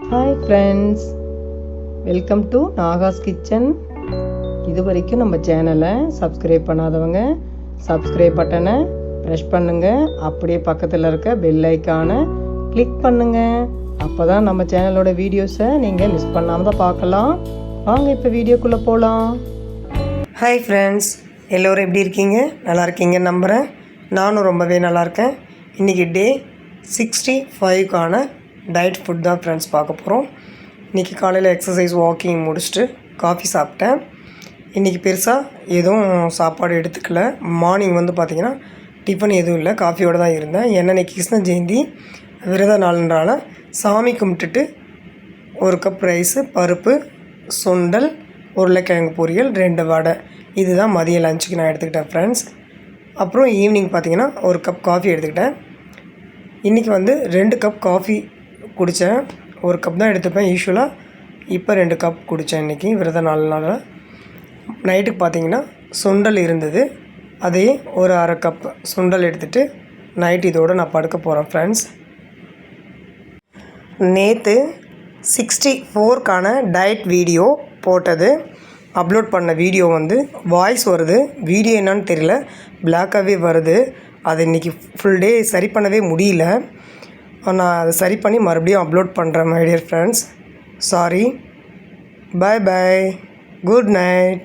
Hi friends, welcome to Nahash kitchen. இது வரைக்கும் நம்ம சேனலை சப்ஸ்கிரைப் பண்ணாதவங்க சப்ஸ்கிரைப் பட்டனை ப்ரெஸ் பண்ணுங்கள். அப்படியே பக்கத்தில் இருக்க பெல் ஐக்கானை கிளிக் பண்ணுங்கள். அப்போ தான் நம்ம சேனலோட வீடியோஸை நீங்கள் மிஸ் பண்ணாமல் தான் பார்க்கலாம். வாங்க இப்போ வீடியோக்குள்ளே போகலாம். ஹாய் ஃப்ரெண்ட்ஸ், எல்லோரும் எப்படி இருக்கீங்க? நல்லா இருக்கீங்கன்னு நம்புகிறேன். நானும் ரொம்பவே நல்லா இருக்கேன். இன்றைக்கி டே 65க்கான டயட் ஃபுட் தான் ஃப்ரெண்ட்ஸ் பார்க்க போகிறோம். இன்றைக்கி காலையில் எக்ஸசைஸ் வாக்கிங் முடிச்சுட்டு காஃபி சாப்பிட்டேன். இன்றைக்கி பெருசாக எதுவும் சாப்பாடு எடுத்துக்கல. மார்னிங் பார்த்திங்கன்னா டிஃபன் எதுவும் இல்லை, காஃபியோடு தான் இருந்தேன். ஏன்னா இன்றைக்கி கிருஷ்ண ஜெயந்தி விரத நாள்ன்றால சாமி கும்பிட்டுட்டு ஒரு கப் ரைஸு, பருப்பு, சுண்டல், உருளைக்கிழங்கு பொரியல், 2 வடை, இதுதான் மதிய லஞ்சுக்கு நான் எடுத்துக்கிட்டேன் ஃப்ரெண்ட்ஸ். அப்புறம் ஈவினிங் பார்த்திங்கன்னா ஒரு கப் காஃபி எடுத்துக்கிட்டேன். இன்றைக்கி 2 கப் காஃபி குடித்தேன். ஒரு கப் தான் எடுத்துப்பேன் யூஸ்வலாக. இப்போ 2 கப் குடித்தேன் இன்றைக்கி விரத நாள்னால. நைட்டுக்கு பார்த்திங்கன்னா சுண்டல் இருந்தது, அதையே ஒரு அரை கப் சுண்டல் எடுத்துகிட்டு நைட் இதோடு நான் படுக்க போகிறேன் ஃப்ரெண்ட்ஸ். நேற்று 64க்கான டயட் வீடியோ போட்டது, அப்லோட் பண்ண வீடியோ வாய்ஸ் வருது, வீடியோ என்னன்னு தெரியல, பிளாக்காகவே வருது. அது இன்றைக்கி ஃபுல் டே சரி பண்ணவே முடியல. நான் அதை சரி பண்ணி மறுபடியும் அப்லோட் பண்ணுறேன் my dear friends. Sorry. Bye bye, good night.